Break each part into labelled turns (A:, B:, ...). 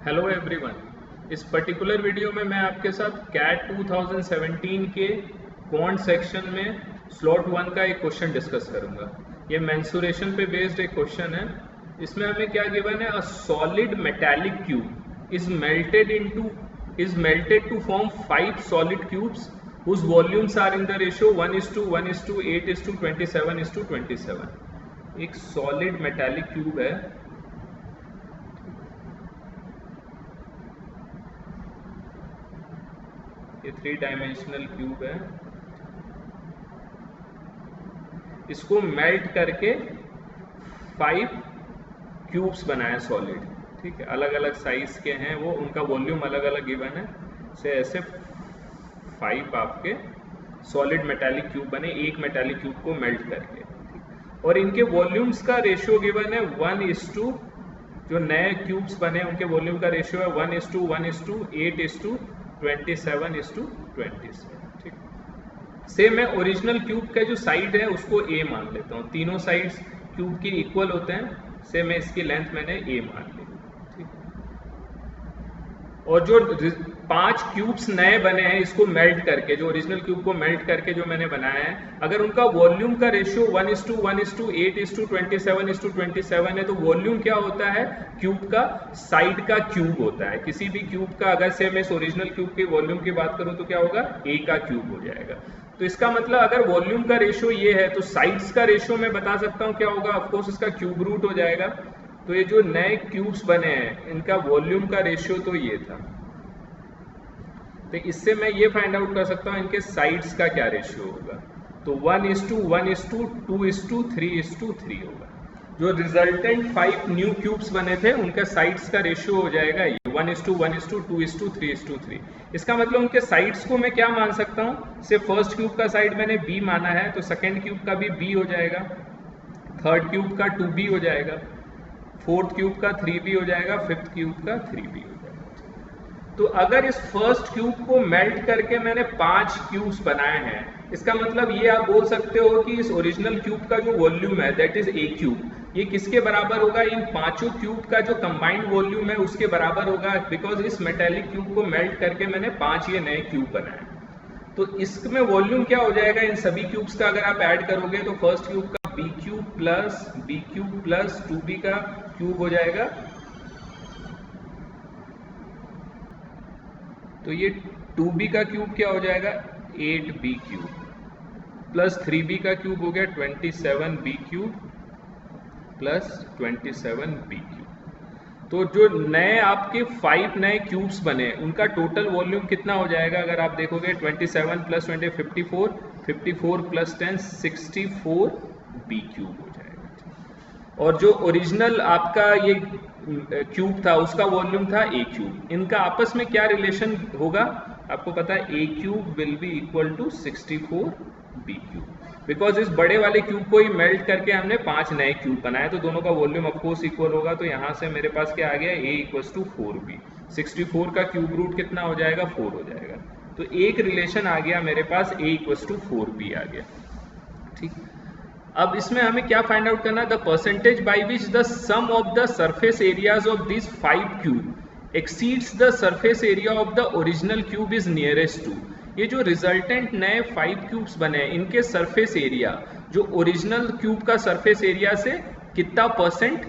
A: Hello everyone. इस particular video में मैं आपके साथ कैट 2017 के क्वांट सेक्शन में स्लॉट 1 का एक क्वेश्चन डिस्कस करूंगा। ये मेंसुरेशन पे बेस्ड एक क्वेश्चन है। इसमें हमें क्या गिवन है, a solid metallic cube is melted to form 5 solid cubes whose volumes are in the ratio 1:1:8:27:27। एक सॉलिड मेटालिक क्यूब है, ये 3 डायमेंशनल क्यूब है। इसको मेल्ट करके 5 क्यूब्स बनाए सॉलिड, ठीक है, अलग अलग साइज के हैं वो, उनका वॉल्यूम अलग अलग गिवन है। से ऐसे 5 आपके सॉलिड मेटालिक क्यूब बने एक मेटालिक क्यूब को मेल्ट करके, ठीक। और इनके वॉल्यूम्स का रेशियो गिवन है 1:, जो नए क्यूब्स बने उनके वॉल्यूम का रेशियो है 1:1:8:27:27, ठीक। सेम मैं ओरिजिनल क्यूब का जो साइड है उसको a मान लेता हूँ। तीनों साइड्स क्यूब के इक्वल होते हैं, से मैं इसकी लेंथ मैंने a मान ली, ठीक। और जो 5 क्यूब्स नए बने हैं इसको मेल्ट करके, जो ओरिजिनल क्यूब को मेल्ट करके जो मैंने बनाया है, अगर उनका वॉल्यूम का रेशियो 1:1:8:27:27 है, तो वॉल्यूम क्या होता है, क्यूब का साइड का क्यूब होता है। किसी भी क्यूब का अगर से मैं इस ओरिजिनल क्यूब के वॉल्यूम की बात करूं तो क्या होगा, a का क्यूब हो जाएगा। तो इसका मतलब अगर वॉल्यूम का रेशियो ये है तो साइड्स का रेशियो मैं बता सकता हूं क्या होगा, ऑफकोर्स इसका क्यूब रूट हो जाएगा। तो ये जो नए क्यूब्स बने हैं इनका वॉल्यूम का रेशियो तो ये था, तो इससे मैं ये फाइंड आउट कर सकता हूँ इनके साइड्स का क्या रेशियो होगा। तो 1:1:2:3:3 होगा। जो रिजल्टेंट 5 न्यू क्यूब्स बने थे उनका साइड्स का रेशियो हो जाएगा ये 1:1:2:3:3। इसका मतलब उनके साइड्स को मैं क्या मान सकता हूँ, से फर्स्ट क्यूब का साइड मैंने b माना है तो सेकेंड क्यूब का भी b हो जाएगा, थर्ड क्यूब का 2b हो जाएगा, फोर्थ क्यूब का 3b हो जाएगा, फिफ्थ क्यूब का 3b हो जाएगा। तो अगर इस फर्स्ट क्यूब को मेल्ट करके मैंने 5 क्यूब्स बनाए हैं, इसका मतलब ये आप बोल सकते हो कि इस ओरिजिनल क्यूब का जो वॉल्यूम है दैट इज a क्यूब, ये किसके बराबर होगा, इन पांचों क्यूब का जो कंबाइंड वॉल्यूम है उसके बराबर होगा, बिकॉज इस मेटालिक क्यूब को मेल्ट करके मैंने 5 ये नए क्यूब बनाए। तो इसमें वॉल्यूम क्या हो जाएगा इन सभी क्यूब्स का, अगर आप ऐड करोगे तो फर्स्ट क्यूब का b क्यूब प्लस 2b का क्यूब हो जाएगा। तो ये 2b का क्यूब क्या हो जाएगा, 8b क्यूब प्लस 3b का क्यूब हो गया 27b cube plus 27b cube. तो जो नए आपके 5 नए क्यूब्स बने उनका टोटल वॉल्यूम कितना हो जाएगा, अगर आप देखोगे 27 प्लस 20 54 प्लस 10 64b क्यूब हो जाएगा। और जो ओरिजिनल आपका ये क्यूब था उसका वॉल्यूम था a क्यूब। इनका आपस में क्या रिलेशन होगा, आपको पता है a cube will be equal to 64b cube, because इस बड़े वाले क्यूब को ही मेल्ट करके हमने 5 नए क्यूब बनाए, तो दोनों का वॉल्यूम ऑफकोर्स इक्वल होगा। तो यहाँ से मेरे पास क्या आ गया, a इक्वल टू 4b। 64 का क्यूब रूट कितना हो जाएगा, 4 हो जाएगा। तो एक रिलेशन आ गया मेरे पास, a इक्वल टू 4b आ गया, ठीक। अब इसमें हमें क्या फाइंड आउट करना है, the percentage by which the sum of the surface areas of this 5 cube exceeds the surface area of the original cube is nearest to. ये जो रिजल्टेंट नए 5 क्यूब्स बने इनके सरफेस एरिया जो ओरिजिनल क्यूब का surface area से कितना percent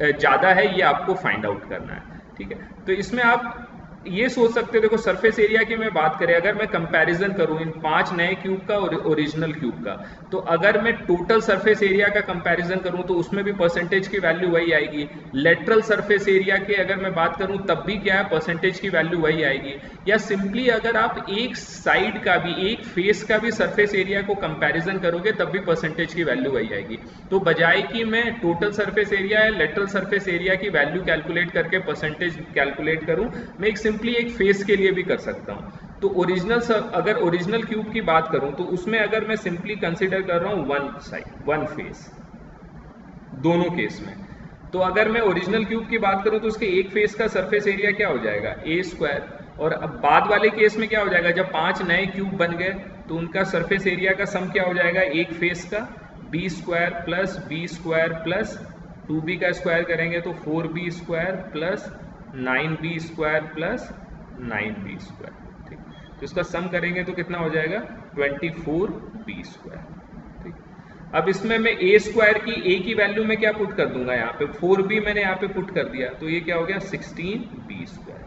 A: ज्यादा है, ये आपको फाइंड आउट करना है, ठीक है। तो इसमें आप ये सोच सकते हो, देखो सरफेस एरिया की मैं बात करें, अगर मैं कंपैरिजन करूं इन 5 नए क्यूब का और ओरिजिनल क्यूब का, तो अगर मैं टोटल सरफेस एरिया का कंपैरिजन करूं तो उसमें भी परसेंटेज की वैल्यू वही आएगी। लेटरल सरफेस एरिया के अगर मैं बात करूं तब भी क्या है, परसेंटेज की वैल्यू वही आएगी। या सिंपली अगर आप एक साइड का भी, एक फेस का भी सरफेस एरिया को कंपैरिजन करोगे तब भी परसेंटेज की वैल्यू वही आएगी। तो बजाय कि मैं टोटल सरफेस एरिया या लेटरल सरफेस एरिया की वैल्यू कैलकुलेट करके परसेंटेज कैलकुलेट करूं, मैं सिंपली एक फेस के लिए भी कर सकता हूं। तो अगर ओरिजिनल क्यूब की बात करूं तो उसमें अगर मैं सिंपली कंसीडर कर रहा हूं वन साइड, वन फेस, दोनों केस में, तो अगर मैं ओरिजिनल क्यूब की बात करूं तो उसके एक फेस का सरफेस एरिया क्या हो जाएगा, a²। और अब बाद वाले केस में क्या हो जाएगा, जब 5 नए क्यूब बन गए तो उनका सरफेस एरिया का सम क्या हो जाएगा, एक फेस का b² plus b² plus 2b का स्क्वायर करेंगे तो 4b² plus 9b square plus 9b square, ठीक। तो इसका सम करेंगे तो कितना हो जाएगा 24b स्क्वायर, ठीक। अब इसमें मैं a स्क्वायर की a की वैल्यू में क्या पुट कर दूंगा, यहाँ पे 4b मैंने यहाँ पे पुट कर दिया, तो ये क्या हो गया 16b स्क्वायर।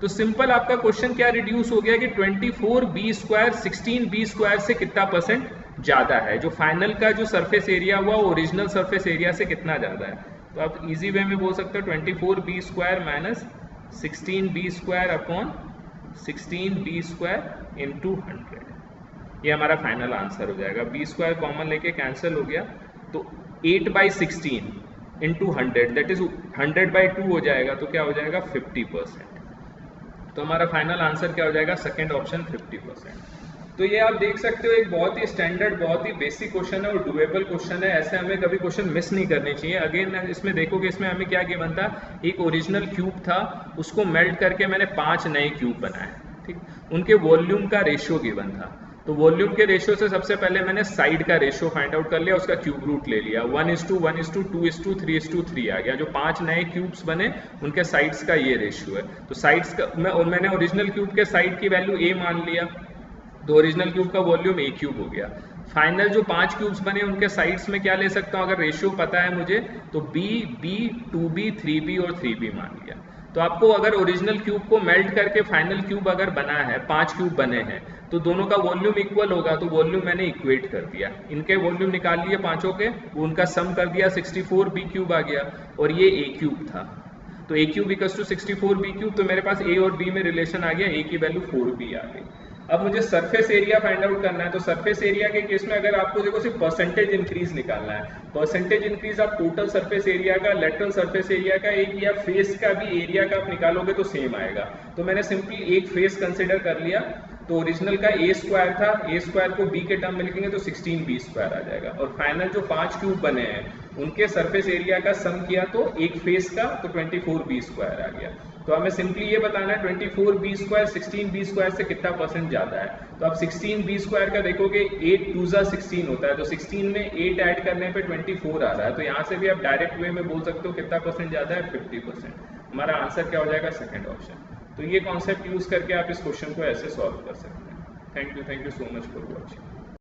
A: तो सिंपल आपका क्वेश्चन क्या रिड्यूस हो गया कि 24b स्क्वायर 16b स्क्वायर से कितना परसेंट ज्यादा है, जो फाइनल का जो सरफेस एरिया हुआ ओरिजिनल सरफेस एरिया से कितना ज्यादा है। तो आप इजी वे में बोल सकते हो 24b square minus 16b square upon 16b square into 100, ये हमारा फाइनल आंसर हो जाएगा। b स्क्वायर कॉमन लेके कैंसिल हो गया, तो 8/16 इंटू 100 दैट इज 100/2 हो जाएगा, तो क्या हो जाएगा 50%। तो हमारा फाइनल आंसर क्या हो जाएगा, सेकेंड ऑप्शन 50%। तो ये आप देख सकते हो एक बहुत ही स्टैंडर्ड, बहुत ही बेसिक क्वेश्चन है और डुएबल क्वेश्चन है, ऐसे हमें कभी क्वेश्चन मिस नहीं करने चाहिए। अगेन इसमें देखोगे इसमें हमें क्या गिवन था, एक ओरिजिनल क्यूब था, उसको मेल्ट करके मैंने 5 नए क्यूब बनाए, ठीक। उनके वॉल्यूम का रेशियो गिवन था, तो वॉल्यूम के रेशियो से सबसे पहले मैंने साइड का रेशियो फाइंड आउट कर लिया, उसका क्यूब रूट ले लिया, 1:1:2:3:3 आ गया। जो 5 नए क्यूब्स बने उनके साइड्स का ये रेशियो है, तो साइड्स का मैंने ओरिजिनल क्यूब के साइड की वैल्यू a मान लिया, तो ओरिजिनल क्यूब का वॉल्यूम a क्यूब हो गया। फाइनल जो 5 क्यूब्स बने उनके साइड्स में क्या ले सकता हूँ, अगर रेशियो पता है मुझे, तो b, 2b, 3b और 3b मान लिया। तो आपको अगर ओरिजिनल क्यूब को मेल्ट करके फाइनल क्यूब अगर बना है, 5 क्यूब बने हैं, तो दोनों का वॉल्यूम इक्वल होगा, तो वॉल्यूम मैंने इक्वेट कर दिया, इनके वॉल्यूम निकाल लिए पांचों के, वो उनका सम कर दिया, 64b क्यूब आ गया, और ये a क्यूब था, तो a cube equals to 64b cube, तो मेरे पास a और b में रिलेशन आ गया, a की वैल्यू 4b आ गई। अब मुझे सरफेस एरिया फाइंड आउट करना है, तो सरफेस एरिया के केस में अगर आपको देखो सिर्फ परसेंटेज इंक्रीज निकालना है, परसेंटेज इंक्रीज आप टोटल सरफेस एरिया का, लेटरल सरफेस एरिया का, एक या फेस का भी एरिया का आप निकालोगे तो सेम आएगा। तो मैंने सिंपली एक फेस कंसिडर कर लिया, तो ओरिजिनल का a स्क्वायर था, a स्क्वायर को b के टर्म में लिखेंगे तो 16b स्क्वायर आ जाएगा, और फाइनल जो 5 क्यूब बने हैं उनके सरफेस एरिया का सम किया तो एक फेस का, तो 24b स्क्वायर आ गया। तो हमें सिंपली ये बताना है 24b स्क्वायर 16b स्क्वायर से कितना परसेंट ज्यादा है। तो आप 16b स्क्वायर का देखोगे 8 2 16 होता है, तो 16 में 8 ऐड करने पे 24 आ रहा है, तो यहाँ से भी आप डायरेक्ट वे में बोल सकते हो कितना परसेंट ज्यादा है, 50%। हमारा आंसर क्या हो जाएगा, सेकेंड ऑप्शन। तो ये कॉन्सेप्ट यूज करके आप इस क्वेश्चन को ऐसे सॉल्व कर सकते हैं। Thank you so much for watching.